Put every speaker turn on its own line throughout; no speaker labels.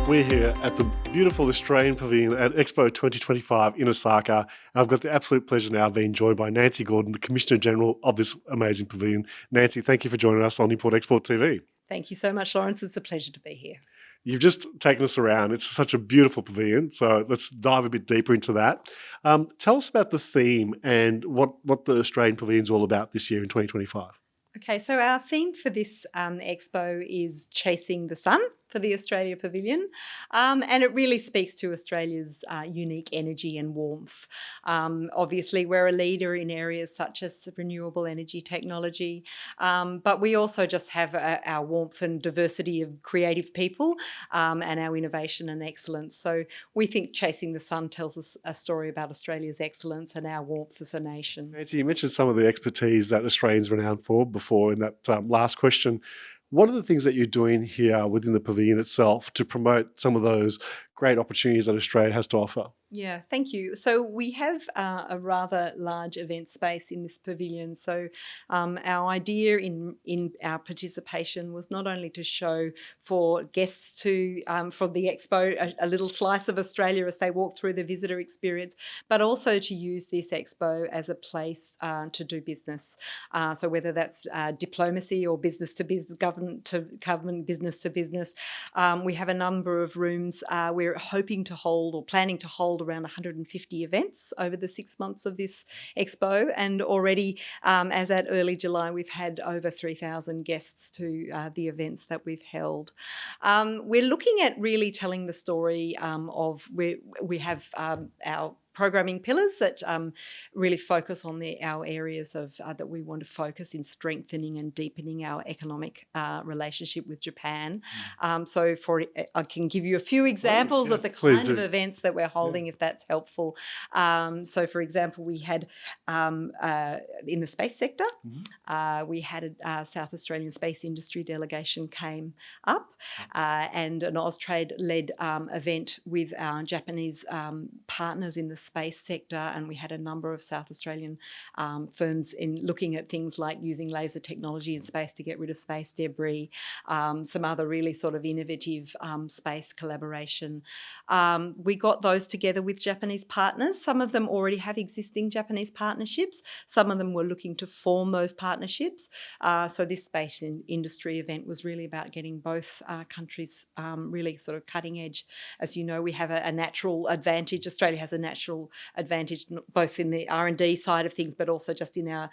We're here at the beautiful Australian Pavilion at Expo 2025 in Osaka. And I've got the absolute pleasure now of being joined by Nancy Gordon, the Commissioner General of this amazing pavilion. Nancy, thank you for joining us on Import Export TV.
Thank you so much, Lawrence. It's a pleasure to be here.
You've just taken us around. It's such a beautiful pavilion. So let's dive a bit deeper into that. Tell us about the theme and what the Australian Pavilion is all about this year in 2025.
Okay, so our theme for this expo is Chasing the Sun for the Australia Pavilion, and it really speaks to Australia's unique energy and warmth. Obviously, we're a leader in areas such as renewable energy technology, but we also just have our warmth and diversity of creative people and our innovation and excellence. So we think Chasing the Sun tells us a story about Australia's excellence and our warmth as a nation.
Nancy, you mentioned some of the expertise that Australians are renowned for before in that last question. What are the things that you're doing here within the pavilion itself to promote some of those great opportunities that Australia has to offer?
Yeah, thank you. So we have a rather large event space in this pavilion. So our idea in our participation was not only to show for guests from the expo a little slice of Australia as they walk through the visitor experience, but also to use this expo as a place to do business. So whether that's diplomacy or business to business, government to government, business to business, we have a number of rooms. We're hoping to hold or planning to hold around 150 events over the 6 months of this expo, and already as at early July we've had over 3,000 guests to the events that we've held. We're looking at really telling the story of we have our programming pillars that really focus on our areas of that we want to focus in strengthening and deepening our economic relationship with Japan. So I can give you a few examples of the kind of events that we're holding, if that's helpful. So for example, we had in the space sector, we had a South Australian space industry delegation came up and an Austrade-led event with our Japanese partners in the space sector, and we had a number of South Australian firms in looking at things like using laser technology in space to get rid of space debris, some other really sort of innovative space collaboration. We got those together with Japanese partners. Some of them already have existing Japanese partnerships. Some of them were looking to form those partnerships. So this space industry event was really about getting both countries really sort of cutting edge. As you know, we have a natural advantage. Australia has a natural advantage both in the R&D side of things, but also just in our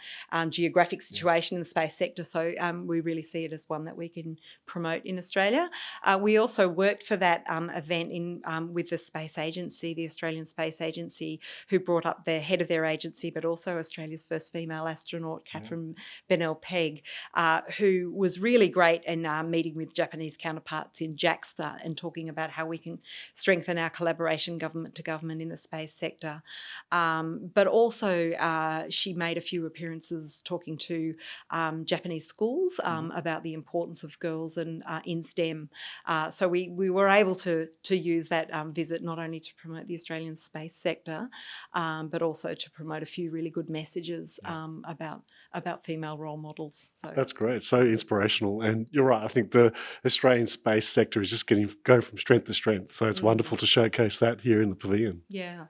geographic situation in the space sector. So we really see it as one that we can promote in Australia. We also worked for that event with the Space Agency, the Australian Space Agency, who brought up the head of their agency, but also Australia's first female astronaut, Catherine Bennell-Pegg, who was really great in meeting with Japanese counterparts in JAXA and talking about how we can strengthen our collaboration government to government in the space sector. But also she made a few appearances talking to Japanese schools about the importance of girls and in STEM. So we were able to use that visit not only to promote the Australian space sector, but also to promote a few really good messages about female role models. So
that's great. So inspirational. And you're right. I think the Australian space sector is just going from strength to strength. So it's wonderful to showcase that here in the pavilion.
Yeah.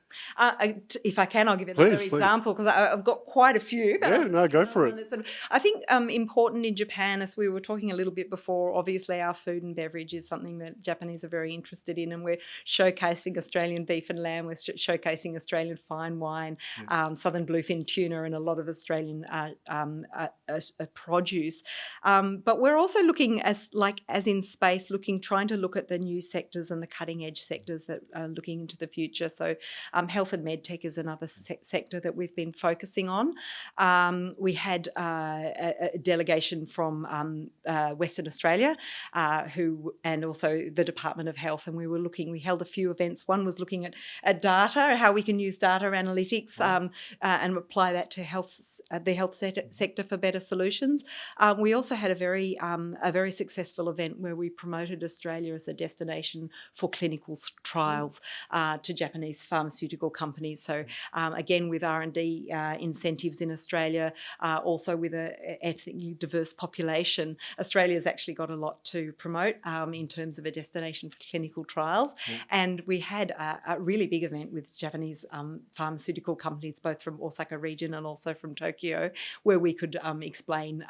If I can, I'll give another example because I've got quite a few.
Yeah, no, go for it.
I think important in Japan, as we were talking a little bit before, obviously our food and beverage is something that Japanese are very interested in, and we're showcasing Australian beef and lamb, we're showcasing Australian fine wine, southern bluefin tuna, and a lot of Australian produce. But we're also looking as in space, trying to look at the new sectors and the cutting edge sectors that are looking into the future. So health and medtech is another sector that we've been focusing on. We had a delegation from Western Australia and also the Department of Health, and we held a few events. One was looking at data, how we can use data analytics and apply that to the health sector for better solutions. We also had a very successful event where we promoted Australia as a destination for clinical trials to Japanese pharmaceutical pharmaceutical companies. So again, with R&D incentives in Australia, also with an ethnically diverse population, Australia's actually got a lot to promote in terms of a destination for clinical trials. And we had a really big event with Japanese pharmaceutical companies, both from Osaka region and also from Tokyo, where we could explain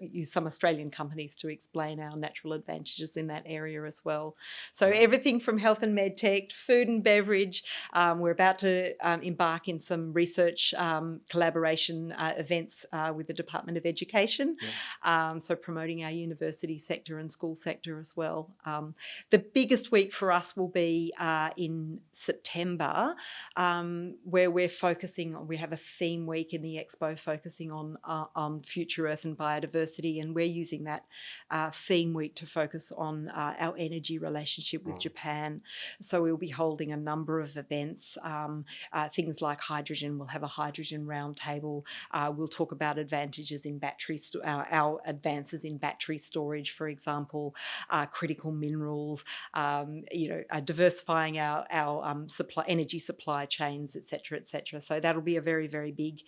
use some Australian companies to explain our natural advantages in that area as well. So everything from health and med tech, food and beverage. We're about to embark in some research collaboration events with the Department of Education. So promoting our university sector and school sector as well. The biggest week for us will be in September, where we're focusing on, we have a theme week in the Expo focusing on future Earth and biodiversity, and we're using that theme week to focus on our energy relationship with Japan. So we'll be holding a number of events, things like hydrogen. We'll have a hydrogen roundtable. We'll talk about advantages in our advances in battery storage, for example, critical minerals, diversifying our energy supply chains, etc., etc. So that'll be a very, very big,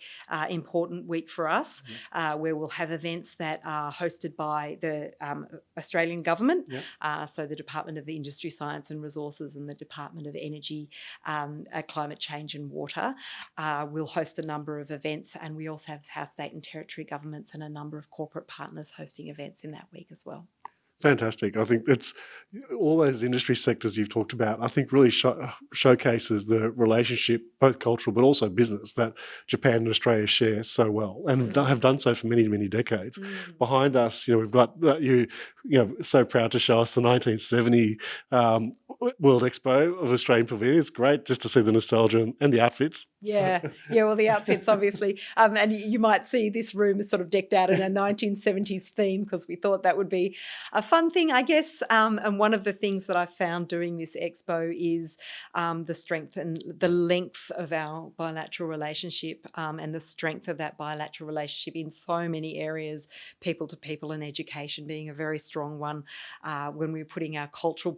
important week for us, where we'll have events that are hosted by the Australian government, so the Department of Industry, Science and Resources and the Department of Energy, Climate Change and Water. We'll host a number of events, and we also have our state and territory governments and a number of corporate partners hosting events in that week as well.
Fantastic. I think it's all those industry sectors you've talked about, I think really showcases the relationship, both cultural but also business, that Japan and Australia share so well and have done so for many, many decades. Behind us, we've got so proud to show us the 1970 World Expo of Australian Pavilion. It's great just to see the nostalgia and the outfits.
Well, the outfits, obviously. And you might see this room is sort of decked out in a 1970s theme, because we thought that would be a fun thing, I guess. And one of the things that I found doing this expo is the strength and the length of our bilateral relationship, and the strength of that bilateral relationship in so many areas, people to people and education being a very strong one. When we were putting our cultural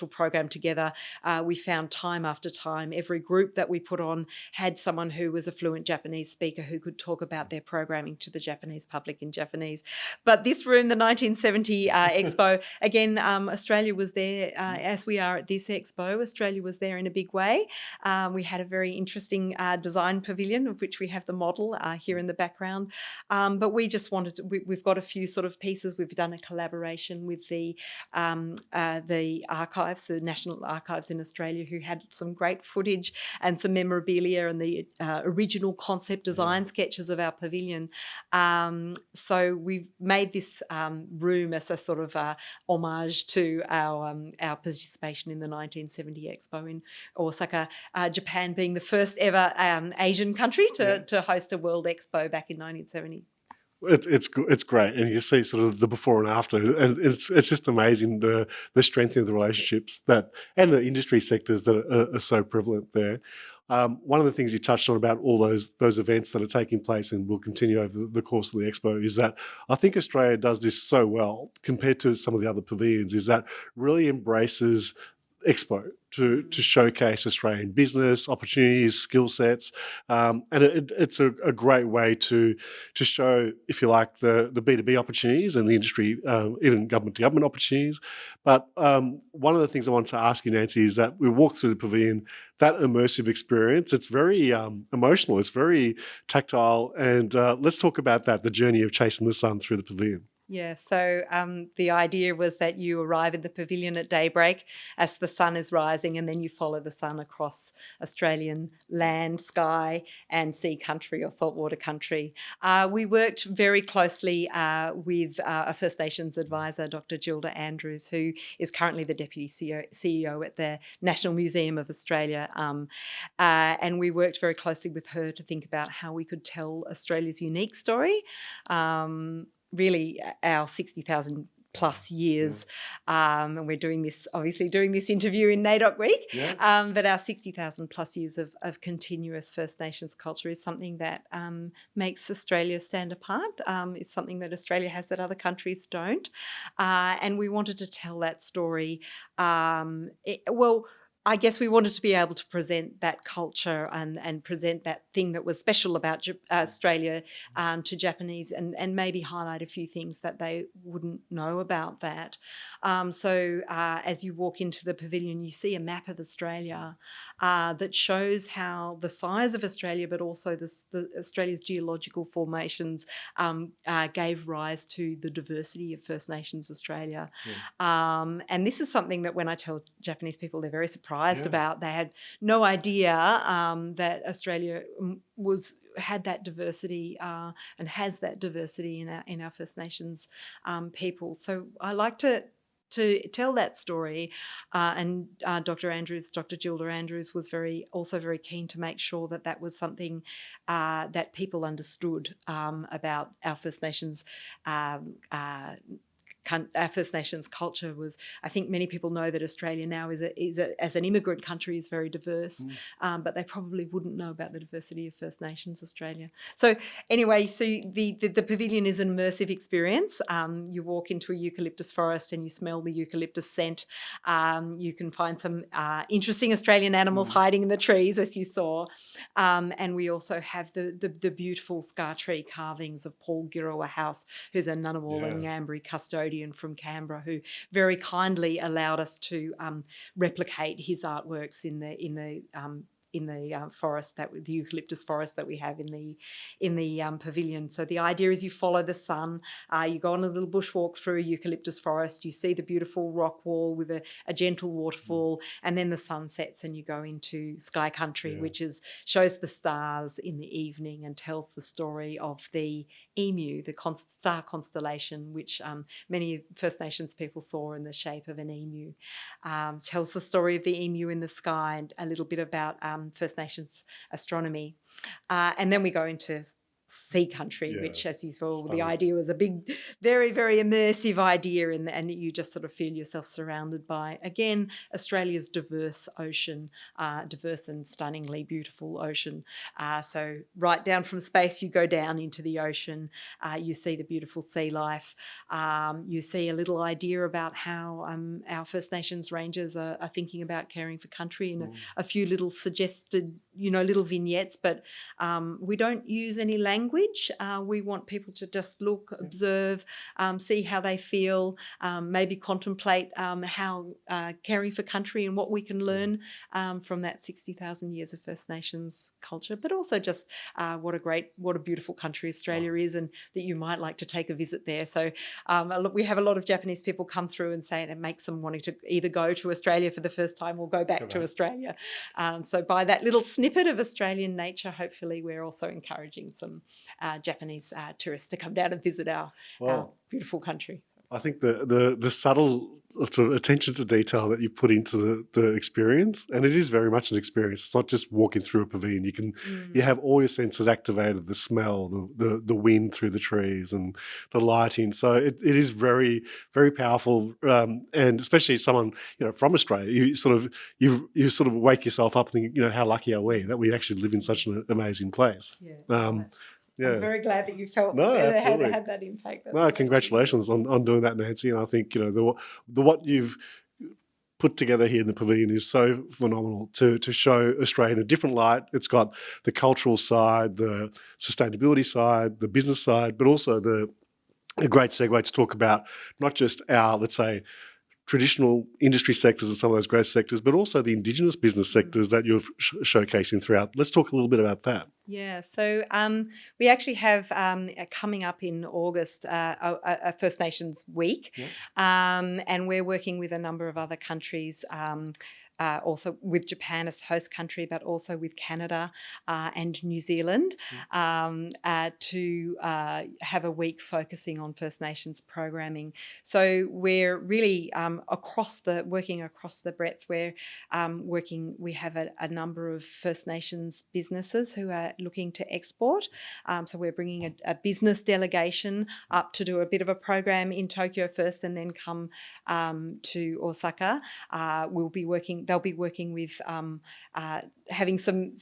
program together, we found time after time, every group that we put on had someone who was a fluent Japanese speaker who could talk about their programming to the Japanese public in Japanese. But this room, the 1970 Expo, again, Australia was there, as we are at this Expo. Australia was there in a big way. We had a very interesting design pavilion, of which we have the model here in the background. But we just wanted to, we've got a few sort of pieces. We've done a collaboration with the archives, the National Archives in Australia, who had some great footage and some memorabilia and the original concept design sketches of our pavilion. So we've made this room as a sort of homage to our participation in the 1970 Expo in Osaka, Japan being the first ever Asian country to host a World Expo back in 1970.
It's great, and you see sort of the before and after, and it's just amazing the strength of the relationships and the industry sectors that are so prevalent there. One of the things you touched on about all those events that are taking place and will continue over the course of the Expo is that I think Australia does this so well compared to some of the other pavilions, is that really embraces Expo to showcase Australian business opportunities, skill sets, and it's a great way to show, if you like, the B2B opportunities and the industry, even government-to-government opportunities. But one of the things I wanted to ask you, Nancy, is that we walked through the pavilion, that immersive experience, it's very emotional, it's very tactile, and let's talk about that, the journey of chasing the sun through the pavilion.
Yeah, so the idea was that you arrive in the pavilion at daybreak as the sun is rising, and then you follow the sun across Australian land, sky and sea country or saltwater country. We worked very closely with a First Nations advisor, Dr. Gilda Andrews, who is currently the Deputy CEO at the National Museum of Australia. And we worked very closely with her to think about how we could tell Australia's unique story. Really our 60,000 plus years, and we're doing this interview in NAIDOC week, but our 60,000 plus years of continuous First Nations culture is something that makes Australia stand apart. It's something that Australia has that other countries don't, and we wanted to tell that story. I guess we wanted to be able to present that culture and present that thing that was special about Australia to Japanese, and maybe highlight a few things that they wouldn't know about that. So as you walk into the pavilion, you see a map of Australia that shows how the size of Australia, but also Australia's geological formations gave rise to the diversity of First Nations Australia. And this is something that when I tell Japanese people, they're very surprised about. They had no idea that Australia had that diversity and has that diversity in our First Nations people. So I like to tell that story, and Dr. Gilda Andrews was also very keen to make sure that that was something that people understood about our First Nations. Our First Nations culture was, I think many people know that Australia now as an immigrant country is very diverse, but they probably wouldn't know about the diversity of First Nations Australia. So anyway, so the pavilion is an immersive experience. You walk into a eucalyptus forest and you smell the eucalyptus scent. You can find some interesting Australian animals hiding in the trees, as you saw. And we also have the beautiful scar tree carvings of Paul Giroa House, who's a Ngunnawal and Ngambri custodian from Canberra, who very kindly allowed us to replicate his artworks in the forest, the eucalyptus forest that we have in the pavilion. So the idea is you follow the sun, you go on a little bushwalk through a eucalyptus forest, you see the beautiful rock wall with a gentle waterfall, and then the sun sets and you go into sky country, which shows the stars in the evening and tells the story of the emu, the star constellation, which many First Nations people saw in the shape of an emu. Tells the story of the emu in the sky and a little bit about First Nations astronomy. And then we go into sea country, which, as you saw, the idea was a big, very, very immersive idea, and you just sort of feel yourself surrounded by, again, Australia's diverse ocean, diverse and stunningly beautiful ocean. So right down from space, you go down into the ocean, you see the beautiful sea life, you see a little idea about how our First Nations rangers are thinking about caring for country, and a few little suggested, little vignettes, but we don't use any language. We want people to just look, observe, see how they feel, maybe contemplate how caring for country and what we can learn from that 60,000 years of First Nations culture, but also just what a beautiful country Australia is, and that you might like to take a visit there. So we have a lot of Japanese people come through and say it makes them wanting to either go to Australia for the first time or go back to Australia. So by that little snippet of Australian nature, hopefully we're also encouraging some Japanese tourists to come down and visit our beautiful country.
I think the subtle sort of attention to detail that you put into the experience, and it is very much an experience. It's not just walking through a pavilion. You have all your senses activated: the smell, the wind through the trees, and the lighting. So it is very, very powerful. And especially someone from Australia, you sort of wake yourself up thinking, how lucky are we that we actually live in such an amazing place.
I'm very glad that you felt had that impact. That's
amazing. Congratulations on doing that, Nancy. And I think the what you've put together here in the pavilion is so phenomenal to show Australia in a different light. It's got the cultural side, the sustainability side, the business side, but also a great segue to talk about not just our, let's say, traditional industry sectors and some of those growth sectors, but also the Indigenous business sectors that you're showcasing throughout. Let's talk a little bit about that.
Yeah, so we actually have coming up in August a First Nations Week, and we're working with a number of other countries, also with Japan as host country, but also with Canada and New Zealand to have a week focusing on First Nations programming. So we're really working across the breadth. We have a number of First Nations businesses who are looking to export. So we're bringing a business delegation up to do a bit of a program in Tokyo first and then come to Osaka. We'll be working they'll be working with having some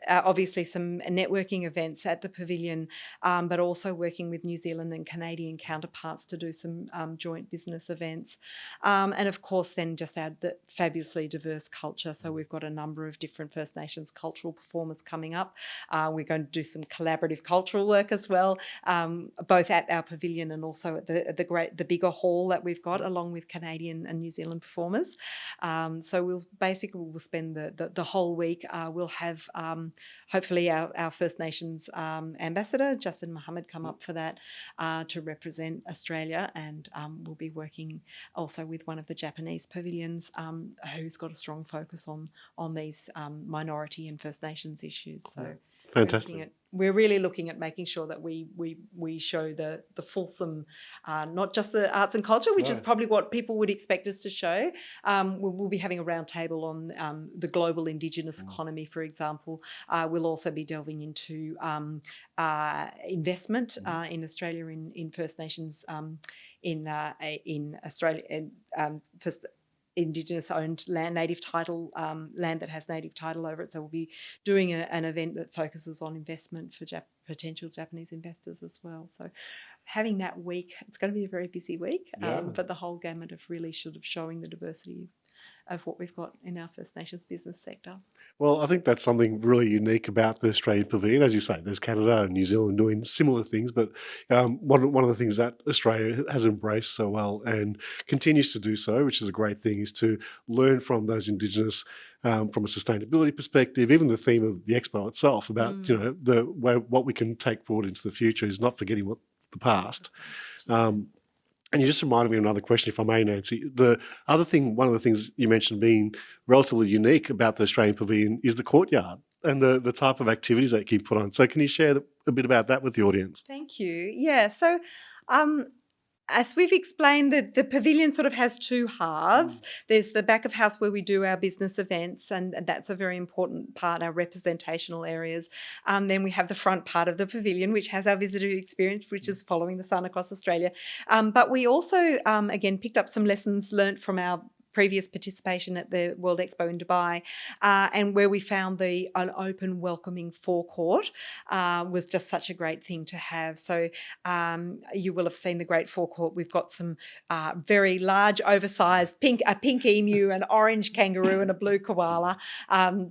obviously some networking events at the pavilion, but also working with New Zealand and Canadian counterparts to do some joint business events. And of course, then just add the fabulously diverse culture. So we've got a number of different First Nations cultural performers coming up. We're going to do some collaborative cultural work as well, both at our pavilion and also at the bigger hall that we've got, along with Canadian and New Zealand performers. So we'll spend the whole week. We'll have hopefully our First Nations ambassador, Justin Muhammad, come up for that to represent Australia, and we'll be working also with one of the Japanese pavilions who's got a strong focus on these minority and First Nations issues. So
fantastic.
We're really looking at making sure that we show the fulsome, not just the arts and culture, which is probably what people would expect us to show. We'll be having a round table on the global Indigenous economy, for example. We'll also be delving into investment in Australia in First Nations in Australia first Indigenous owned land, native title land that has native title over it. So we'll be doing an event that focuses on investment for potential Japanese investors as well. So having that week, it's going to be a very busy week, but the whole gamut of really sort of showing the diversity of what we've got in our First Nations business sector.
Well, I think that's something really unique about the Australian Pavilion. As you say, there's Canada and New Zealand doing similar things, but one of the things that Australia has embraced so well and continues to do so, which is a great thing, is to learn from those Indigenous from a sustainability perspective. Even the theme of the Expo itself about the way what we can take forward into the future is not forgetting what the past. And you just reminded me of another question, if I may, Nancy. The other thing, one of the things you mentioned being relatively unique about the Australian Pavilion is the courtyard and the type of activities that you can put on. So can you share a bit about that with the audience?
Thank you. Yeah, so as we've explained, the pavilion sort of has two halves. There's the back of house where we do our business events, and that's a very important part, our representational areas. Then we have the front part of the pavilion, which has our visitor experience, which is following the sun across Australia. But we also, again, picked up some lessons learnt from our previous participation at the World Expo in Dubai, and where we found an open, welcoming forecourt was just such a great thing to have. So you will have seen the great forecourt. We've got some very large, oversized a pink emu, an orange kangaroo, and a blue koala,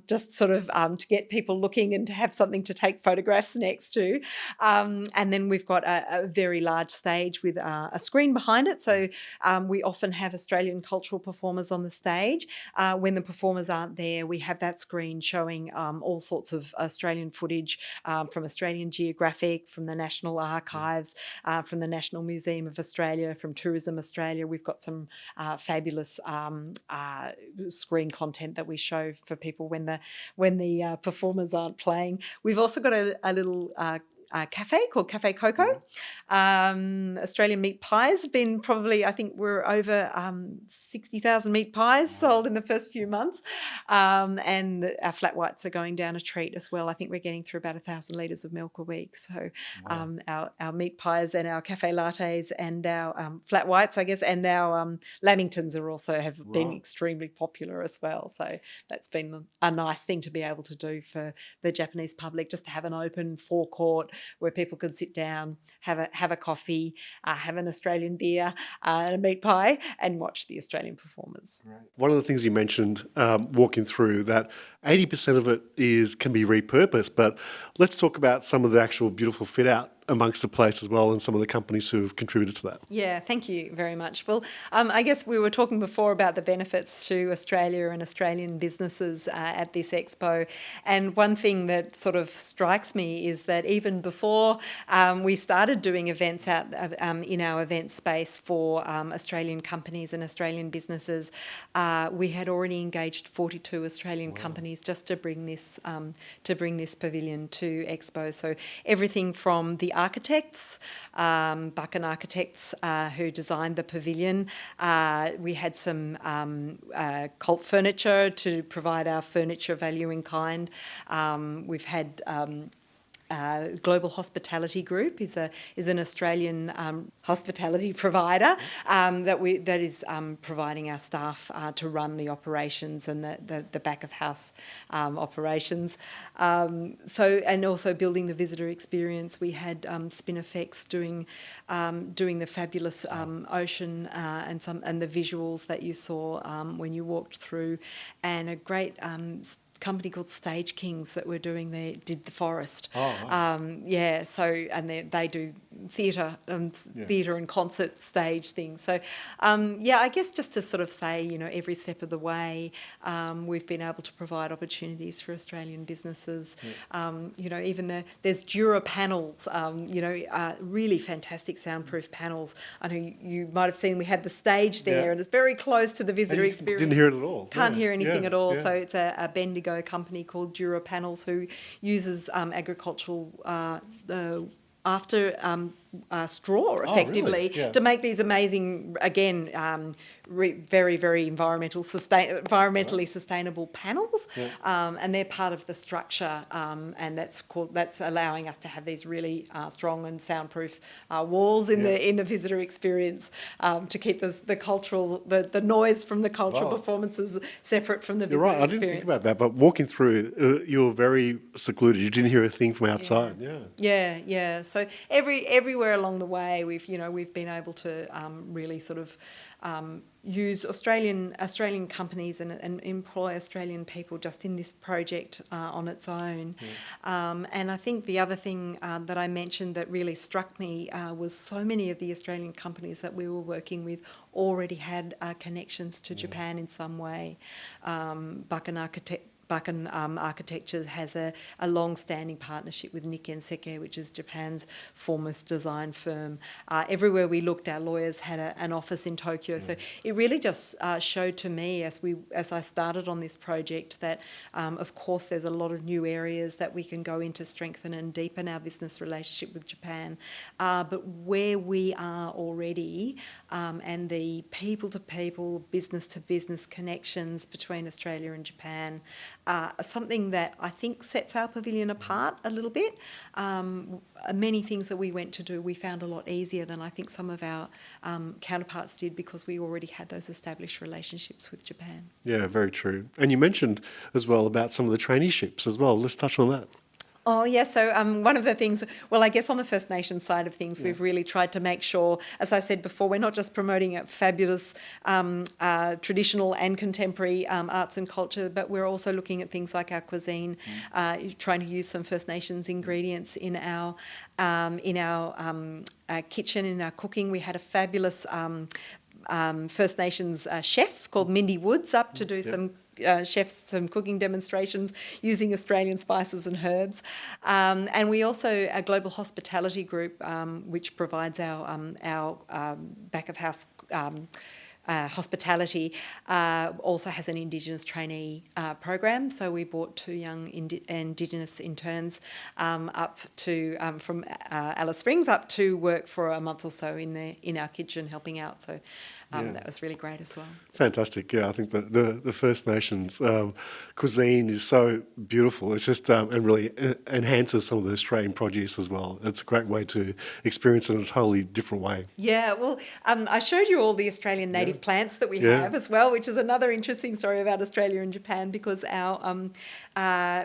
just sort of to get people looking and to have something to take photographs next to. And then we've got a very large stage with a screen behind it. So we often have Australian cultural performers on the stage. When the performers aren't there, we have that screen showing all sorts of Australian footage from Australian Geographic, from the National Archives, from the National Museum of Australia, from Tourism Australia. We've got some fabulous screen content that we show for people when the performers aren't playing. We've also got a little cafe called Cafe Coco. Australian meat pies have been I think we're over 60,000 meat pies sold in the first few months. And our flat whites are going down a treat as well. I think we're getting through about 1,000 litres of milk a week. So our meat pies and our cafe lattes and our flat whites, I guess, and our lamingtons have been extremely popular as well. So that's been a nice thing to be able to do for the Japanese public, just to have an open forecourt where people can sit down, have a coffee, have an Australian beer and a meat pie, and watch the Australian performers.
Right. One of the things you mentioned walking through, that 80% of it can be repurposed, but let's talk about some of the actual beautiful fit out amongst the place as well, and some of the companies who have contributed to that.
Yeah, thank you very much. Well, I guess we were talking before about the benefits to Australia and Australian businesses at this expo, and one thing that sort of strikes me is that even before we started doing events out in our event space for Australian companies and Australian businesses, we had already engaged 42 Australian companies just to bring this pavilion to Expo. So everything from the architects, Buchan Architects, who designed the pavilion. We had some cult furniture to provide our furniture value in kind. We've had Global Hospitality Group is an Australian hospitality provider that is providing our staff to run the operations and the back of house operations. And also building the visitor experience. We had Spin Effects doing the fabulous ocean and the visuals that you saw when you walked through, and a great company called Stage Kings that were did the forest.
Oh, wow.
So and they do theatre and concert stage things. So I guess just to sort of say, every step of the way, we've been able to provide opportunities for Australian businesses. Even there's Dura panels, really fantastic soundproof panels. I know you might have seen we had the stage there, and it's very close to the visitor experience.
Didn't hear it at all.
Can't hear anything at all.
Yeah.
So it's a Bendigo company called Dura Panels who uses agricultural straw effectively to make these amazing, again, very, very environmentally sustainable panels, and they're part of the structure, and that's allowing us to have these really strong and soundproof walls in the visitor experience, to keep the cultural the noise from the cultural performances separate from the visitor
You're right. I didn't think about that, but walking through, you were very secluded. You didn't hear a thing from outside.
Yeah. So everywhere along the way, we've been able to really sort of use Australian companies and employ Australian people just in this project on its own. And I think the other thing that I mentioned that really struck me was so many of the Australian companies that we were working with already had connections to Japan in some way. Buchan Architecture has a long-standing partnership with Nikken Sekkei, which is Japan's foremost design firm. Everywhere we looked, our lawyers had an office in Tokyo. So it really just showed to me as I started on this project that, of course, there's a lot of new areas that we can go into, strengthen and deepen our business relationship with Japan. But where we are already, and the people-to-people, business-to-business connections between Australia and Japan, something that I think sets our pavilion apart a little bit. Many things that we went to do, we found a lot easier than I think some of our counterparts did, because we already had those established relationships with Japan.
Yeah, very true. And you mentioned as well about some of the traineeships as well. Let's touch on that.
Oh, yeah. So one of the things, well, I guess on the First Nations side of things, we've really tried to make sure, as I said before, we're not just promoting a fabulous traditional and contemporary arts and culture, but we're also looking at things like our cuisine, trying to use some First Nations ingredients in our kitchen, in our cooking. We had a fabulous First Nations chef called Mindy Woods up to do some cooking demonstrations using Australian spices and herbs, and we also a global hospitality group which provides our back of house hospitality, also has an Indigenous trainee program. So we brought 2 young Indigenous interns up to from Alice Springs up to work for a month or so in our kitchen helping out. So that was really great as well.
Fantastic. Yeah, I think the First Nations cuisine is so beautiful. It's just and really enhances some of the Australian produce as well. It's a great way to experience it in a totally different way.
Yeah, well, I showed you all the Australian native plants that we have as well, which is another interesting story about Australia and Japan, because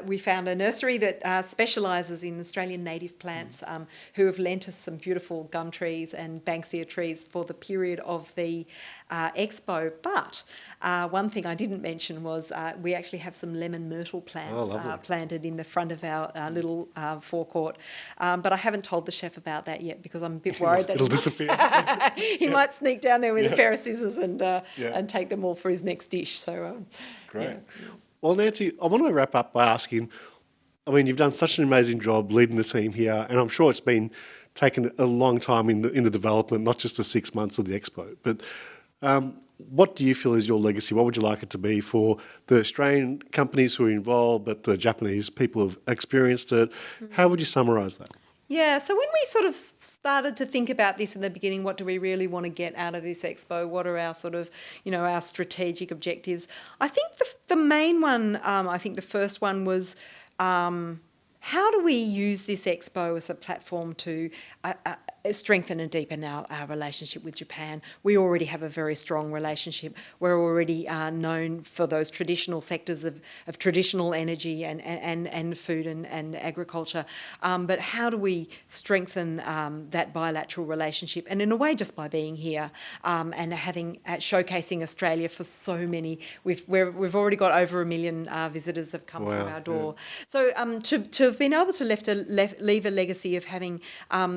we found a nursery that specialises in Australian native plants, who have lent us some beautiful gum trees and banksia trees for the period of the expo. But one thing I didn't mention was we actually have some lemon myrtle plants planted in the front of our little forecourt. But I haven't told the chef about that yet, because I'm a bit worried that
it'll disappear.
he might sneak down there with a pair of scissors and take them all for his next dish. So
great. Well, Nancy, I want to wrap up by asking, I mean, you've done such an amazing job leading the team here, and I'm sure it's been taken a long time in the development, not just the 6 months of the expo. But what do you feel is your legacy? What would you like it to be for the Australian companies who are involved, but the Japanese people who have experienced it? How would you summarise that?
Yeah, so when we sort of started to think about this in the beginning, what do we really want to get out of this expo? What are our sort of, our strategic objectives? I think the main one, I think the first one was How do we use this expo as a platform to strengthen and deepen our relationship with Japan? We already have a very strong relationship. We're already known for those traditional sectors of traditional energy and food and agriculture. But how do we strengthen that bilateral relationship? And in a way, just by being here and showcasing Australia for so many. We've already got over 1 million visitors have come through our door. Yeah. So to have been able to leave a legacy of having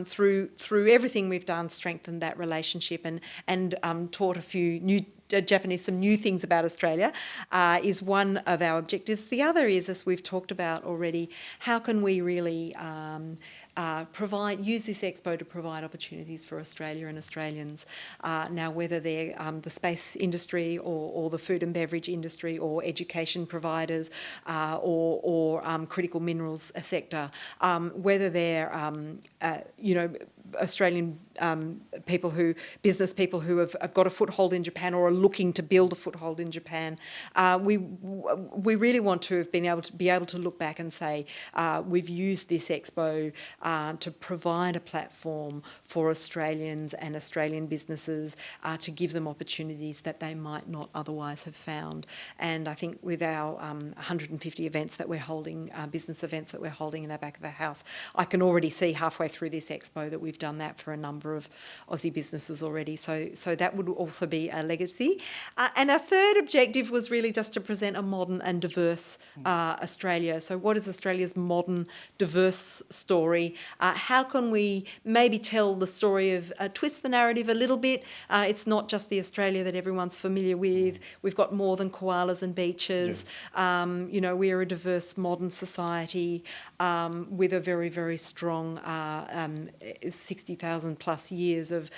through everything we've done strengthened that relationship and taught a few new Japanese some new things about Australia is one of our objectives. The other is, as we've talked about already, how can we really use this expo to provide opportunities for Australia and Australians. Now, whether they're the space industry or the food and beverage industry or education providers or critical minerals sector, whether they're Australian business people who have got a foothold in Japan or are looking to build a foothold in Japan. We really want to have been able to look back and say we've used this expo to provide a platform for Australians and Australian businesses to give them opportunities that they might not otherwise have found. And I think with our 150 events that we're holding, business events that we're holding in our back of our house, I can already see halfway through this expo that we've done that for a number of Aussie businesses already. So that would also be a legacy. And our third objective was really just to present a modern and diverse Australia. So what is Australia's modern, diverse story? How can we maybe tell the story of, twist the narrative a little bit? It's not just the Australia that everyone's familiar with. We've got more than koalas and beaches. Yeah. We are a diverse modern society with a very, very strong 60,000 plus years of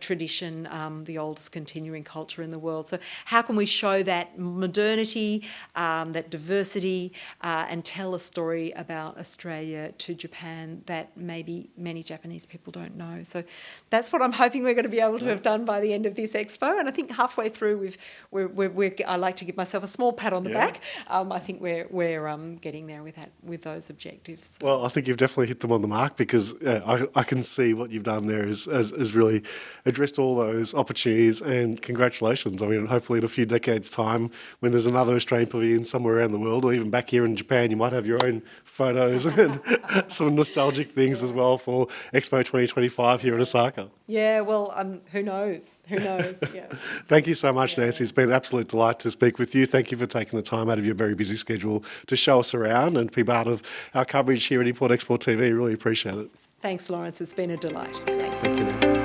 tradition, the oldest continuing culture in the world. So how can we show that modernity, that diversity, and tell a story about Australia to Japan that maybe many Japanese people don't know? So that's what I'm hoping we're going to be able to have done by the end of this expo. And I think halfway through, I like to give myself a small pat on the back. I think we're getting there with those objectives.
Well, I think you've definitely hit them on the mark because I can see what you've done there is really addressed all those opportunities, and congratulations. I mean, hopefully in a few decades' time, when there's another Australian pavilion somewhere around the world, or even back here in Japan, you might have your own photos and some nostalgic things as well for Expo 2025 here in Osaka.
Yeah, well, who knows? Who knows? Yeah.
Thank you so much, Nancy. It's been an absolute delight to speak with you. Thank you for taking the time out of your very busy schedule to show us around and be part of our coverage here at Import Export TV. Really appreciate it.
Thanks, Lawrence. It's been a delight.
Thank you, Nancy.